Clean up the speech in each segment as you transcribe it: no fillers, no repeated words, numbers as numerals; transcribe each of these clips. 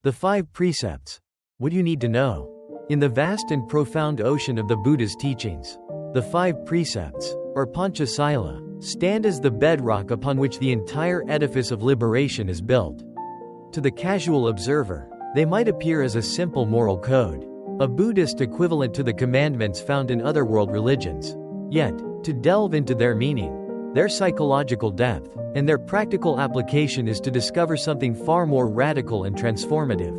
The Five Precepts. What you need to know. In the vast and profound ocean of the Buddha's teachings, the Five Precepts, or Panchasila, stand as the bedrock upon which the entire edifice of liberation is built. To the casual observer, they might appear as a simple moral code, a Buddhist equivalent to the commandments found in other world religions. Yet, to delve into their meaning, their psychological depth, and their practical application is to discover something far more radical and transformative.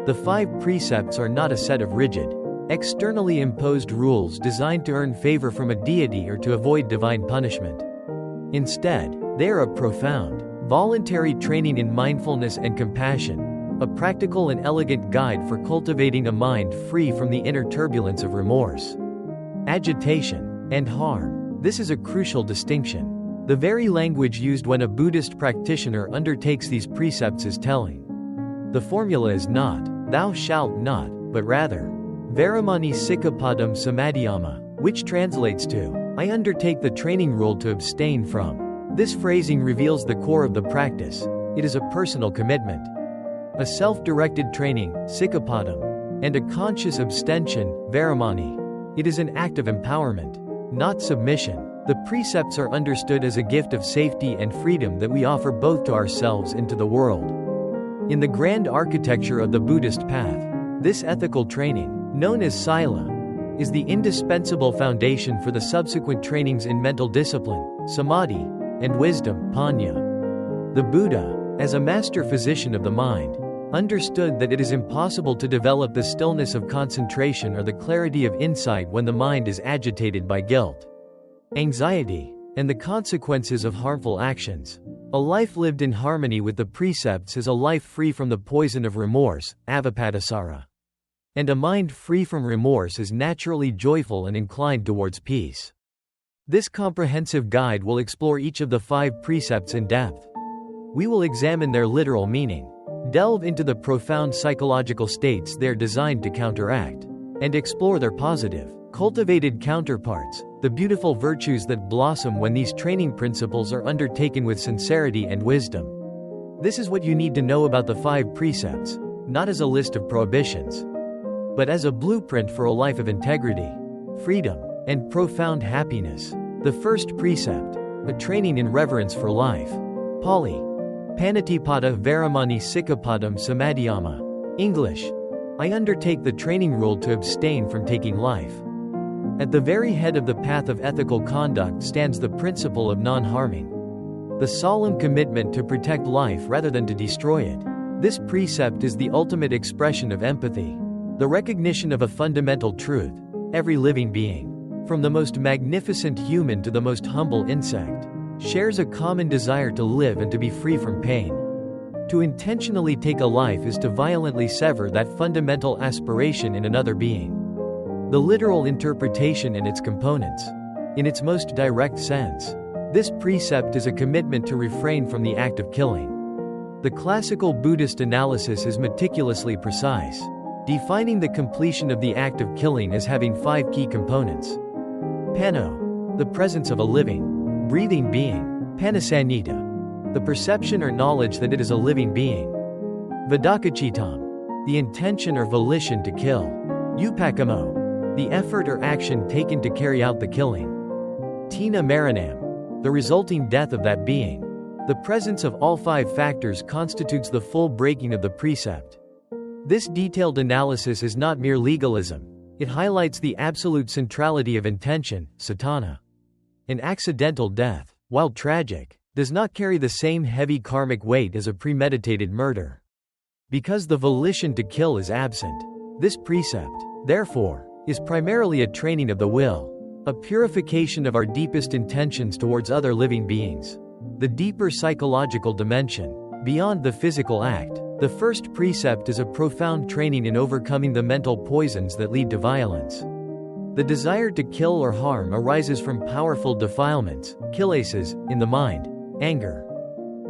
The Five Precepts are not a set of rigid, externally imposed rules designed to earn favor from a deity or to avoid divine punishment. Instead, they are a profound, voluntary training in mindfulness and compassion, a practical and elegant guide for cultivating a mind free from the inner turbulence of remorse, agitation, and harm. This is a crucial distinction. The very language used when a Buddhist practitioner undertakes these precepts is telling. The formula is not, "Thou shalt not," but rather, "Varamani Sikkhapadam Samadhiyama," which translates to, "I undertake the training rule to abstain from." This phrasing reveals the core of the practice. It is a personal commitment, a self-directed training, Sikkhapadam, and a conscious abstention, Varamani. It is an act of empowerment, not submission. The precepts are understood as a gift of safety and freedom that we offer both to ourselves and to the world. In the grand architecture of the Buddhist path, this ethical training, known as sila, is the indispensable foundation for the subsequent trainings in mental discipline, samadhi, and wisdom, panya. The Buddha, as a master physician of the mind, understood that it is impossible to develop the stillness of concentration or the clarity of insight when the mind is agitated by guilt, anxiety, and the consequences of harmful actions. A life lived in harmony with the precepts is a life free from the poison of remorse, avapadasara. And a mind free from remorse is naturally joyful and inclined towards peace. This comprehensive guide will explore each of the five precepts in depth. We will examine their literal meaning, delve into the profound psychological states they're designed to counteract, and explore their positive, cultivated counterparts, the beautiful virtues that blossom when these training principles are undertaken with sincerity and wisdom. This is what you need to know about the five precepts, not as a list of prohibitions, but as a blueprint for a life of integrity, freedom, and profound happiness. The first precept, a training in reverence for life. Pali: Panatipada Varamani Sikkhapadam Samadhiyama. English: I undertake the training rule to abstain from taking life. At the very head of the path of ethical conduct stands the principle of non-harming, the solemn commitment to protect life rather than to destroy it. This precept is the ultimate expression of empathy, the recognition of a fundamental truth: every living being, from the most magnificent human to the most humble insect, shares a common desire to live and to be free from pain. To intentionally take a life is to violently sever that fundamental aspiration in another being. The literal interpretation and its components. In its most direct sense, this precept is a commitment to refrain from the act of killing. The classical Buddhist analysis is meticulously precise, defining the completion of the act of killing as having five key components. Pano: the presence of a living, breathing being. Panasanyita: the perception or knowledge that it is a living being. Vidakachitam: the intention or volition to kill. Upakamo: the effort or action taken to carry out the killing. Tina Maranam: the resulting death of that being. The presence of all five factors constitutes the full breaking of the precept. This detailed analysis is not mere legalism. It highlights the absolute centrality of intention, satana. An accidental death, while tragic, does not carry the same heavy karmic weight as a premeditated murder. Because the volition to kill is absent, this precept, therefore, is primarily a training of the will, a purification of our deepest intentions towards other living beings. The deeper psychological dimension, beyond the physical act. The first precept is a profound training in overcoming the mental poisons that lead to violence. The desire to kill or harm arises from powerful defilements, kilesas, in the mind: anger,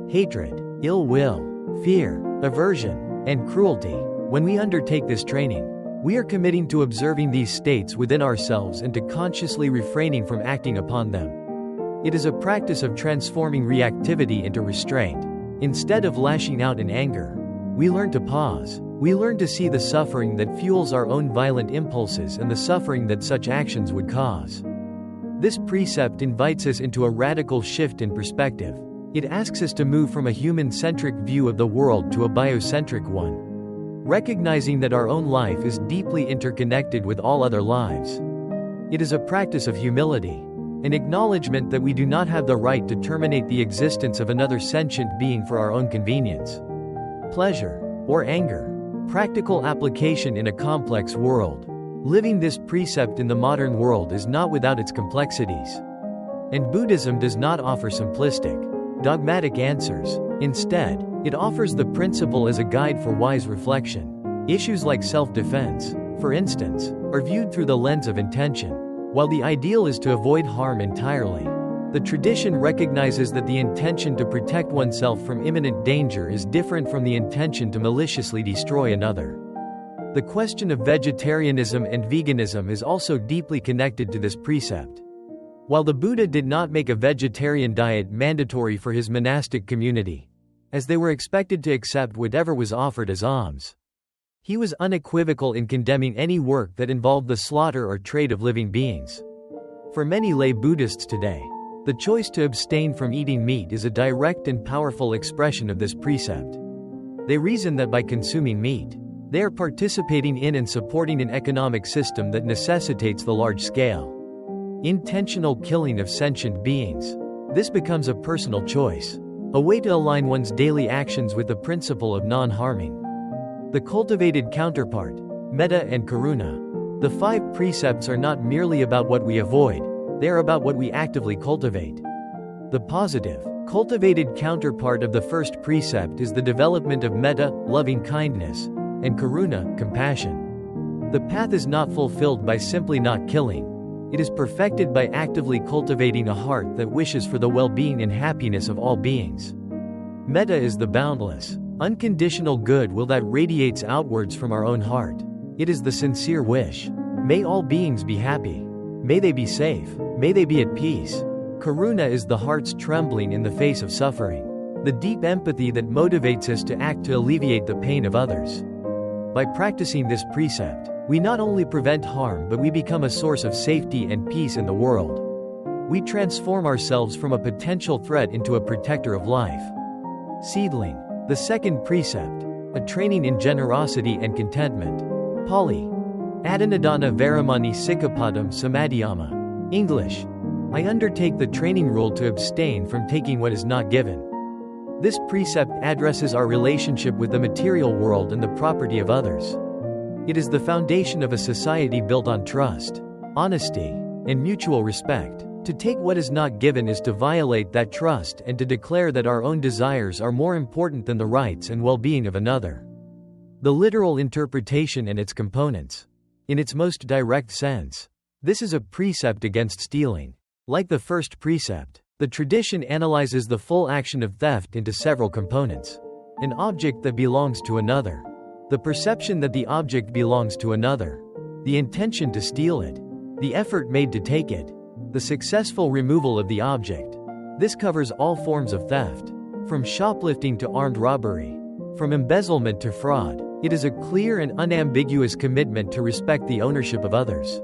hatred, ill will, fear, aversion, and cruelty. When we undertake this training, we are committing to observing these states within ourselves and to consciously refraining from acting upon them. It is a practice of transforming reactivity into restraint. Instead of lashing out in anger, We learn to pause. We learn to see the suffering that fuels our own violent impulses and the suffering that such actions would cause. This precept invites us into a radical shift in perspective. It asks us to move from a human-centric view of the world to a biocentric one, recognizing that our own life is deeply interconnected with all other lives. It is a practice of humility, an acknowledgement that we do not have the right to terminate the existence of another sentient being for our own convenience, pleasure, or anger. Practical application in a complex world. Living this precept in the modern world is not without its complexities. And Buddhism does not offer simplistic, dogmatic answers. Instead, it offers the principle as a guide for wise reflection. Issues like self-defense, for instance, are viewed through the lens of intention. While the ideal is to avoid harm entirely, the tradition recognizes that the intention to protect oneself from imminent danger is different from the intention to maliciously destroy another. The question of vegetarianism and veganism is also deeply connected to this precept. While the Buddha did not make a vegetarian diet mandatory for his monastic community, as they were expected to accept whatever was offered as alms, he was unequivocal in condemning any work that involved the slaughter or trade of living beings. For many lay Buddhists today, the choice to abstain from eating meat is a direct and powerful expression of this precept. They reason that by consuming meat, they are participating in and supporting an economic system that necessitates the large-scale, intentional killing of sentient beings. This becomes a personal choice, a way to align one's daily actions with the principle of non-harming. The cultivated counterpart, metta and karuna. The 5 precepts are not merely about what we avoid, they are about what we actively cultivate. The positive, cultivated counterpart of the first precept is the development of metta, loving kindness, and karuna, compassion. The path is not fulfilled by simply not killing. It is perfected by actively cultivating a heart that wishes for the well-being and happiness of all beings. Metta is the boundless, unconditional goodwill that radiates outwards from our own heart. It is the sincere wish. May all beings be happy. May they be safe. May they be at peace. Karuna is the heart's trembling in the face of suffering, the deep empathy that motivates us to act to alleviate the pain of others. By practicing this precept, we not only prevent harm but we become a source of safety and peace in the world. We transform ourselves from a potential threat into a protector of life. Seedling. The second precept, a training in generosity and contentment. Pali. Adinadana Varamani Sikkapadam Samadhiyama. English. I undertake the training rule to abstain from taking what is not given. This precept addresses our relationship with the material world and the property of others. It is the foundation of a society built on trust, honesty, and mutual respect. To take what is not given is to violate that trust and to declare that our own desires are more important than the rights and well-being of another. The literal interpretation and its components. In its most direct sense, this is a precept against stealing. Like the first precept, the tradition analyzes the full action of theft into several components. An object that belongs to another, the perception that the object belongs to another, the intention to steal it, the effort made to take it, the successful removal of the object. This covers all forms of theft, from shoplifting to armed robbery, from embezzlement to fraud. It is a clear and unambiguous commitment to respect the ownership of others.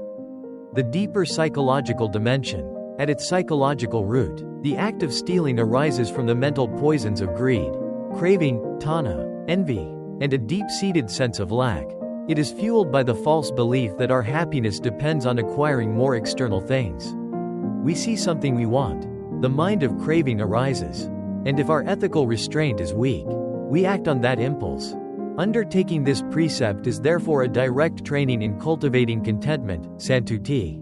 The deeper psychological dimension. At its psychological root, the act of stealing arises from the mental poisons of greed, craving, tanha, envy, and a deep-seated sense of lack. It is fueled by the false belief that our happiness depends on acquiring more external things. We see something we want, the mind of craving arises, and if our ethical restraint is weak, we act on that impulse. Undertaking this precept is therefore a direct training in cultivating contentment, santuti.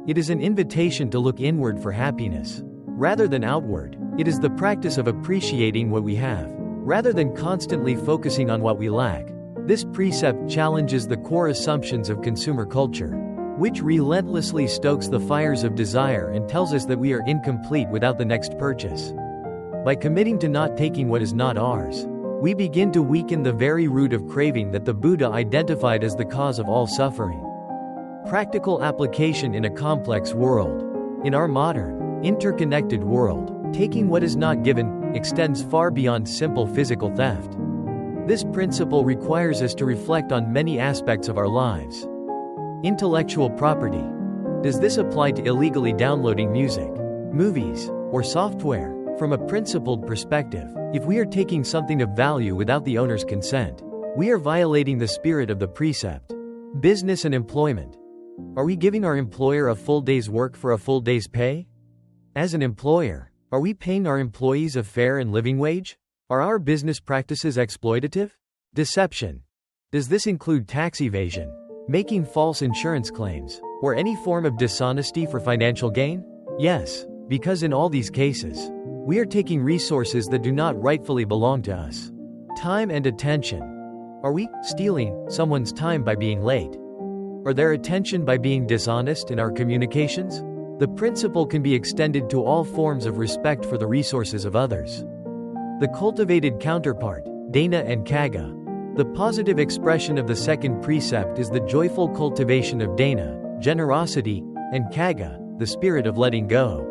It is an invitation to look inward for happiness, rather than outward. It is the practice of appreciating what we have, rather than constantly focusing on what we lack. This precept challenges the core assumptions of consumer culture, which relentlessly stokes the fires of desire and tells us that we are incomplete without the next purchase. By committing to not taking what is not ours, we begin to weaken the very root of craving that the Buddha identified as the cause of all suffering. Practical application in a complex world. In our modern, interconnected world, taking what is not given extends far beyond simple physical theft. This principle requires us to reflect on many aspects of our lives. Intellectual property. Does this apply to illegally downloading music, movies, or software? From a principled perspective, if we are taking something of value without the owner's consent, we are violating the spirit of the precept. Business and employment. Are we giving our employer a full day's work for a full day's pay? As an employer, are we paying our employees a fair and living wage? Are our business practices exploitative? Deception. Does this include tax evasion, making false insurance claims, or any form of dishonesty for financial gain? Yes, because in all these cases, we are taking resources that do not rightfully belong to us. Time and attention. Are we stealing someone's time by being late? Or their attention by being dishonest in our communications? The principle can be extended to all forms of respect for the resources of others. The cultivated counterpart, dana and kaga. The positive expression of the second precept is the joyful cultivation of dana, generosity, and kaga, the spirit of letting go.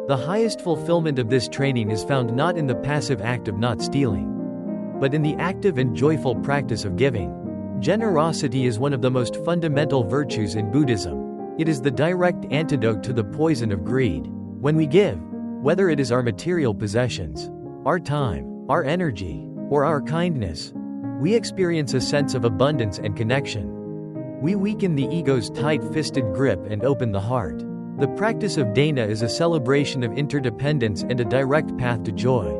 The highest fulfillment of this training is found not in the passive act of not stealing, but in the active and joyful practice of giving. Generosity is one of the most fundamental virtues in Buddhism. It is the direct antidote to the poison of greed. When we give, whether it is our material possessions, our time, our energy, or our kindness, we experience a sense of abundance and connection. We weaken the ego's tight-fisted grip and open the heart. The practice of dana is a celebration of interdependence and a direct path to joy.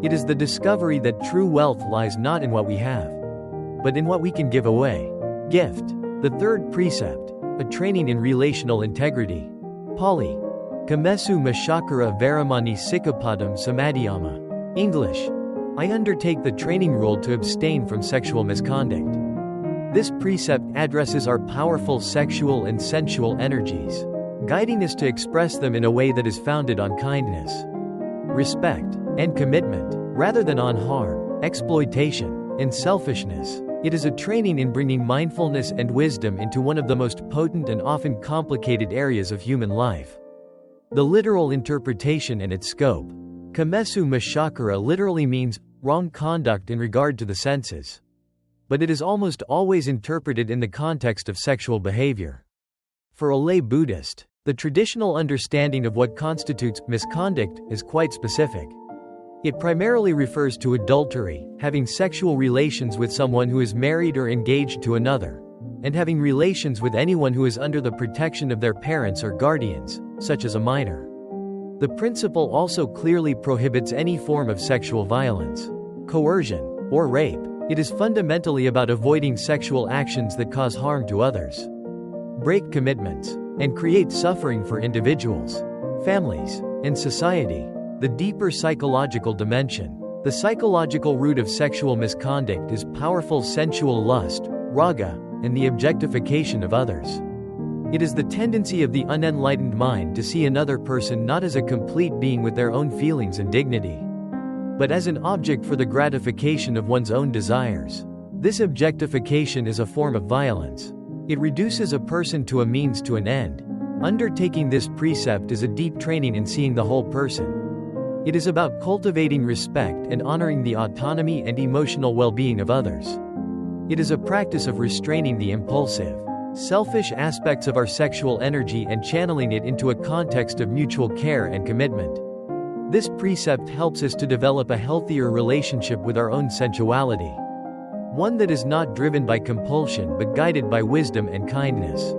It is the discovery that true wealth lies not in what we have, but in what we can give away. Gift. The third precept, a training in relational integrity. Pali. Kamesu mashakara varamani sikapadam samadhyama. English. I undertake the training rule to abstain from sexual misconduct. This precept addresses our powerful sexual and sensual energies, guiding us to express them in a way that is founded on kindness, respect, and commitment, rather than on harm, exploitation, and selfishness. It is a training in bringing mindfulness and wisdom into one of the most potent and often complicated areas of human life. The literal interpretation and its scope. Kamesu mashakara literally means wrong conduct in regard to the senses, but it is almost always interpreted in the context of sexual behavior. For a lay Buddhist, the traditional understanding of what constitutes misconduct is quite specific. It primarily refers to adultery, having sexual relations with someone who is married or engaged to another, and having relations with anyone who is under the protection of their parents or guardians, such as a minor. The principle also clearly prohibits any form of sexual violence, coercion, or rape. It is fundamentally about avoiding sexual actions that cause harm to others, break commitments, and create suffering for individuals, families, and society. The deeper psychological dimension. The psychological root of sexual misconduct is powerful sensual lust, raga, and the objectification of others. It is the tendency of the unenlightened mind to see another person not as a complete being with their own feelings and dignity, but as an object for the gratification of one's own desires. This objectification is a form of violence. It reduces a person to a means to an end. Undertaking this precept is a deep training in seeing the whole person. It is about cultivating respect and honoring the autonomy and emotional well-being of others. It is a practice of restraining the impulsive, selfish aspects of our sexual energy and channeling it into a context of mutual care and commitment. This precept helps us to develop a healthier relationship with our own sensuality, one that is not driven by compulsion but guided by wisdom and kindness.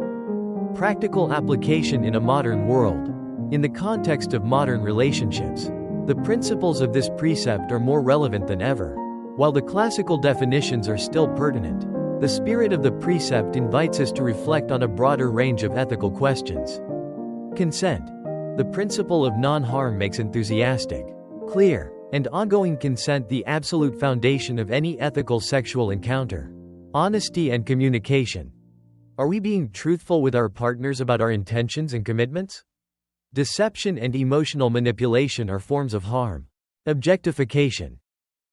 Practical application in a modern world. In the context of modern relationships, the principles of this precept are more relevant than ever. While the classical definitions are still pertinent, the spirit of the precept invites us to reflect on a broader range of ethical questions. Consent. The principle of non-harm makes enthusiastic, clear, and ongoing consent the absolute foundation of any ethical sexual encounter. Honesty and communication. Are we being truthful with our partners about our intentions and commitments? Deception and emotional manipulation are forms of harm. Objectification.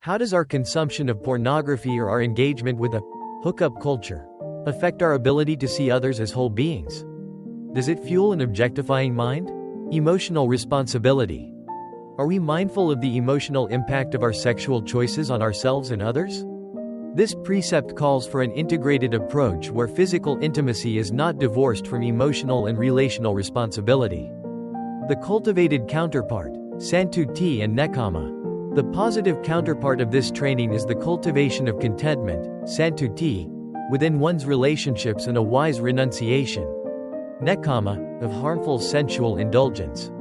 How does our consumption of pornography or our engagement with a hookup culture affect our ability to see others as whole beings? Does it fuel an objectifying mind? Emotional responsibility. Are we mindful of the emotional impact of our sexual choices on ourselves and others? This precept calls for an integrated approach where physical intimacy is not divorced from emotional and relational responsibility. The cultivated counterpart, santuti and nekama. The positive counterpart of this training is the cultivation of contentment, santuti, within one's relationships and a wise renunciation, nekama, of harmful sensual indulgence.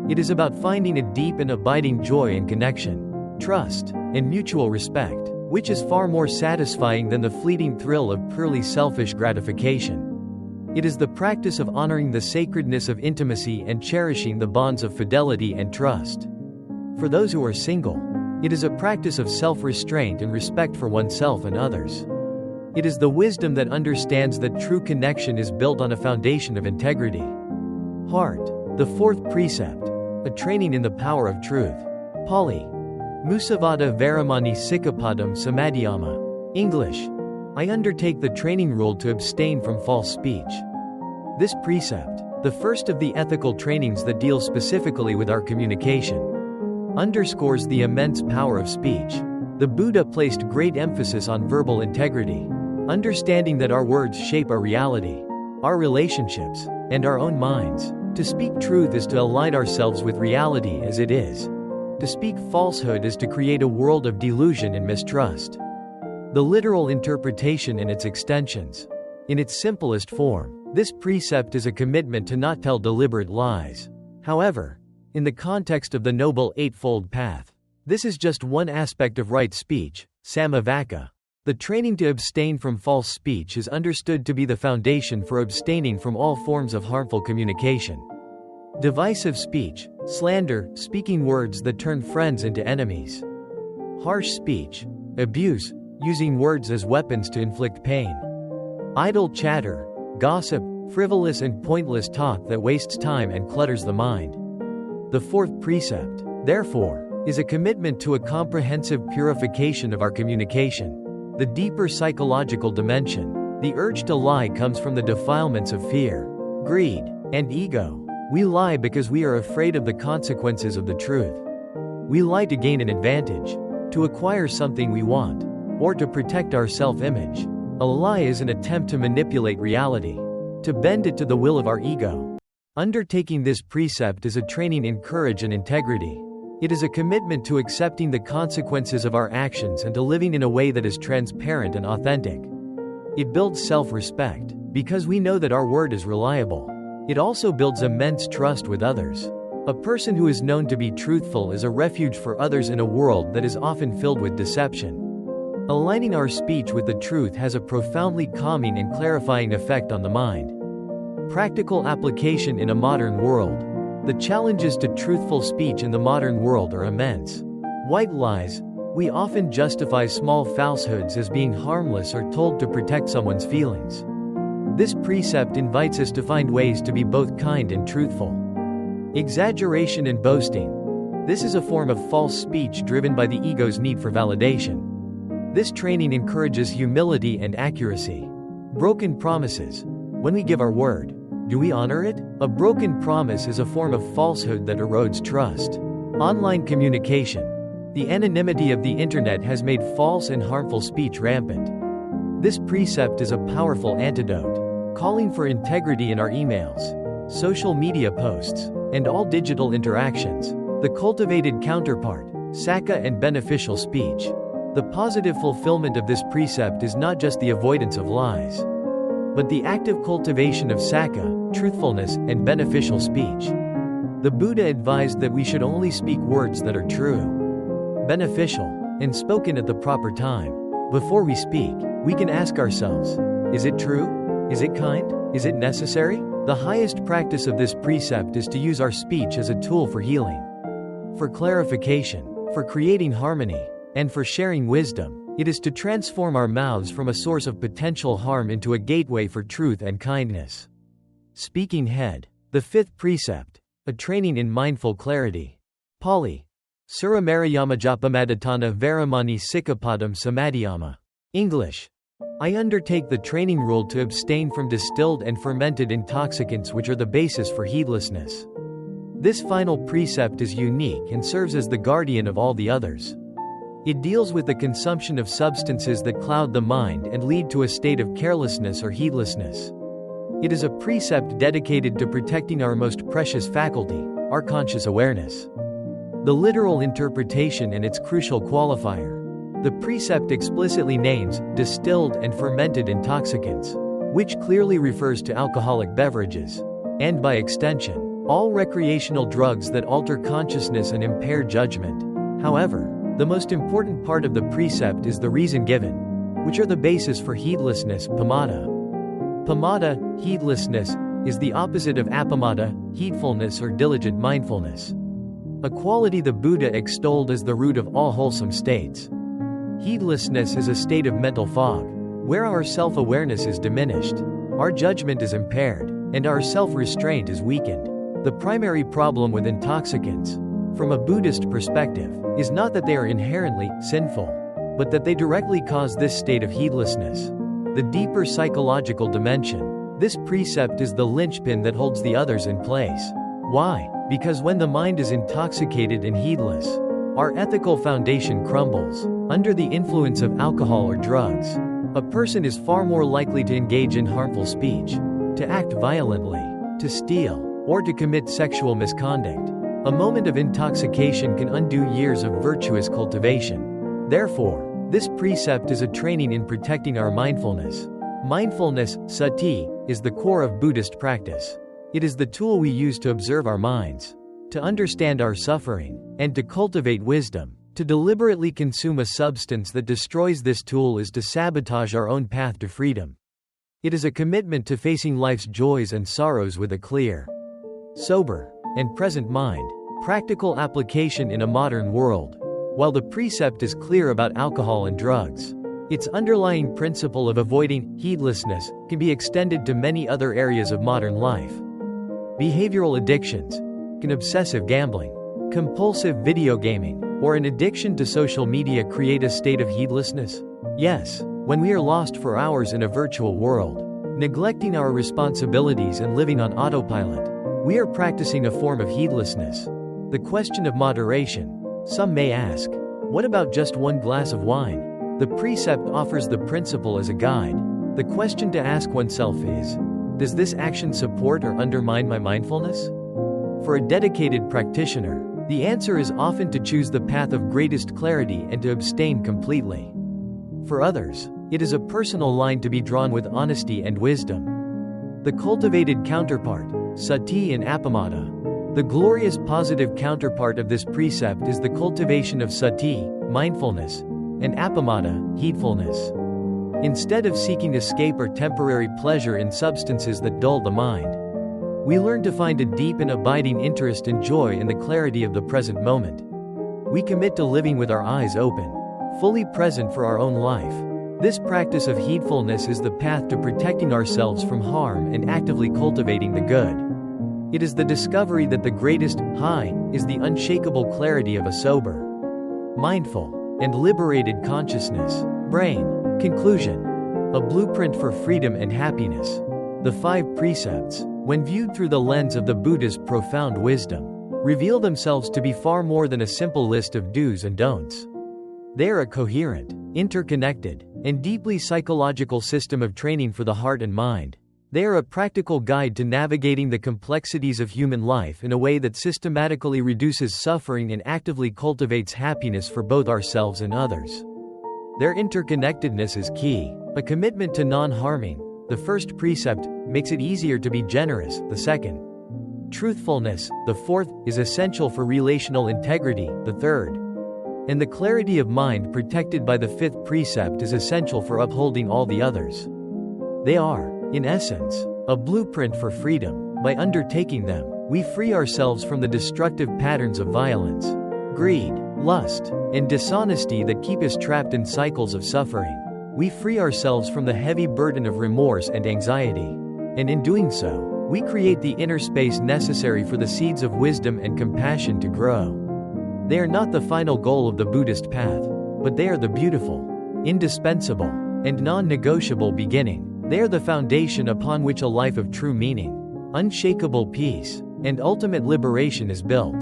It is about finding a deep and abiding joy in connection, trust, and mutual respect, which is far more satisfying than the fleeting thrill of purely selfish gratification. It is the practice of honoring the sacredness of intimacy and cherishing the bonds of fidelity and trust. For those who are single, it is a practice of self-restraint and respect for oneself and others. It is the wisdom that understands that true connection is built on a foundation of integrity. Heart. The fourth precept, a training in the power of truth. Pali. Musavada Varamani Sikkapadam Samadhyama. English. I undertake the training rule to abstain from false speech. This precept, the first of the ethical trainings that deals specifically with our communication, underscores the immense power of speech. The Buddha placed great emphasis on verbal integrity, understanding that our words shape our reality, our relationships, and our own minds. To speak truth is to align ourselves with reality as it is. To speak falsehood is to create a world of delusion and mistrust. The literal interpretation and its extensions. In its simplest form, this precept is a commitment to not tell deliberate lies. However, in the context of the Noble Eightfold Path, this is just one aspect of right speech, samavaka. The training to abstain from false speech is understood to be the foundation for abstaining from all forms of harmful communication. Divisive speech, slander, speaking words that turn friends into enemies. Harsh speech, abuse, using words as weapons to inflict pain. Idle chatter, gossip, frivolous and pointless talk that wastes time and clutters the mind. The fourth precept, therefore, is a commitment to a comprehensive purification of our communication. The deeper psychological dimension, the urge to lie, comes from the defilements of fear, greed, and ego. We lie because we are afraid of the consequences of the truth. We lie to gain an advantage, to acquire something we want, or to protect our self-image. A lie is an attempt to manipulate reality, to bend it to the will of our ego. Undertaking this precept is a training in courage and integrity. It is a commitment to accepting the consequences of our actions and to living in a way that is transparent and authentic. It builds self-respect, because we know that our word is reliable. It also builds immense trust with others. A person who is known to be truthful is a refuge for others in a world that is often filled with deception. Aligning our speech with the truth has a profoundly calming and clarifying effect on the mind. Practical application in a modern world. The challenges to truthful speech in the modern world are immense. White lies. We often justify small falsehoods as being harmless or told to protect someone's feelings. This precept invites us to find ways to be both kind and truthful. Exaggeration and boasting. This is a form of false speech driven by the ego's need for validation. This training encourages humility and accuracy. Broken promises. When we give our word, do we honor it? A broken promise is a form of falsehood that erodes trust. Online communication. The anonymity of the internet has made false and harmful speech rampant. This precept is a powerful antidote, calling for integrity in our emails, social media posts, and all digital interactions. The cultivated counterpart, sakka and beneficial speech. The positive fulfillment of this precept is not just the avoidance of lies, but the active cultivation of sakka, truthfulness, and beneficial speech. The Buddha advised that we should only speak words that are true, beneficial, and spoken at the proper time. Before we speak, we can ask ourselves, is it true? Is it kind? Is it necessary? The highest practice of this precept is to use our speech as a tool for healing, for clarification, for creating harmony, and for sharing wisdom. It is to transform our mouths from a source of potential harm into a gateway for truth and kindness. Speaking head. The fifth precept, a training in mindful clarity. Pali. Suramarayamajapamaditana Varamani Sikkapadam Samadhyama. English. I undertake the training rule to abstain from distilled and fermented intoxicants, which are the basis for heedlessness. This final precept is unique and serves as the guardian of all the others. It deals with the consumption of substances that cloud the mind and lead to a state of carelessness or heedlessness. It is a precept dedicated to protecting our most precious faculty, our conscious awareness. The literal interpretation and its crucial qualifier. The precept explicitly names distilled and fermented intoxicants, which clearly refers to alcoholic beverages, and by extension, all recreational drugs that alter consciousness and impair judgment. However, the most important part of the precept is the reason given, which are the basis for heedlessness, pamada. Pamada, heedlessness, is the opposite of appamada, heedfulness or diligent mindfulness. A quality the Buddha extolled as the root of all wholesome states. Heedlessness is a state of mental fog, where our self-awareness is diminished, our judgment is impaired, and our self-restraint is weakened. The primary problem with intoxicants, from a Buddhist perspective, is not that they are inherently sinful, but that they directly cause this state of heedlessness. The deeper psychological dimension, this precept is the linchpin that holds the others in place. Why? Because when the mind is intoxicated and heedless, our ethical foundation crumbles. Under the influence of alcohol or drugs, a person is far more likely to engage in harmful speech, to act violently, to steal, or to commit sexual misconduct. A moment of intoxication can undo years of virtuous cultivation. Therefore, this precept is a training in protecting our mindfulness. Mindfulness, sati, is the core of Buddhist practice. It is the tool we use to observe our minds, to understand our suffering, and to cultivate wisdom. To deliberately consume a substance that destroys this tool is to sabotage our own path to freedom. It is a commitment to facing life's joys and sorrows with a clear, sober, and present mind. Practical application in a modern world. While the precept is clear about alcohol and drugs, its underlying principle of avoiding heedlessness can be extended to many other areas of modern life. Behavioral addictions, can obsessive gambling, compulsive video gaming, or an addiction to social media create a state of heedlessness? Yes, when we are lost for hours in a virtual world, neglecting our responsibilities and living on autopilot, we are practicing a form of heedlessness. The question of moderation. Some may ask, what about just one glass of wine? The precept offers the principle as a guide. The question to ask oneself is, does this action support or undermine my mindfulness? For a dedicated practitioner, the answer is often to choose the path of greatest clarity and to abstain completely. For others, it is a personal line to be drawn with honesty and wisdom. The cultivated counterpart, sati and appamada. The glorious positive counterpart of this precept is the cultivation of sati, mindfulness, and appamada, heedfulness. Instead of seeking escape or temporary pleasure in substances that dull the mind, we learn to find a deep and abiding interest and joy in the clarity of the present moment. We commit to living with our eyes open, fully present for our own life. This practice of heedfulness is the path to protecting ourselves from harm and actively cultivating the good. It is the discovery that the greatest high is the unshakable clarity of a sober, mindful, and liberated consciousness. Brain. Conclusion. A blueprint for freedom and happiness. The Five Precepts, when viewed through the lens of the Buddha's profound wisdom, reveal themselves to be far more than a simple list of do's and don'ts. They are a coherent, interconnected, and deeply psychological system of training for the heart and mind. They are a practical guide to navigating the complexities of human life in a way that systematically reduces suffering and actively cultivates happiness for both ourselves and others. Their interconnectedness is key. A commitment to non-harming, the first precept, makes it easier to be generous. The second, truthfulness, the fourth, is essential for relational integrity. The third, and the clarity of mind protected by the fifth precept is essential for upholding all the others. They are, in essence, a blueprint for freedom. By undertaking them, we free ourselves from the destructive patterns of violence, greed, lust, and dishonesty that keep us trapped in cycles of suffering. We free ourselves from the heavy burden of remorse and anxiety. And in doing so, we create the inner space necessary for the seeds of wisdom and compassion to grow. They are not the final goal of the Buddhist path, but they are the beautiful, indispensable, and non-negotiable beginning. They are the foundation upon which a life of true meaning, unshakable peace, and ultimate liberation is built.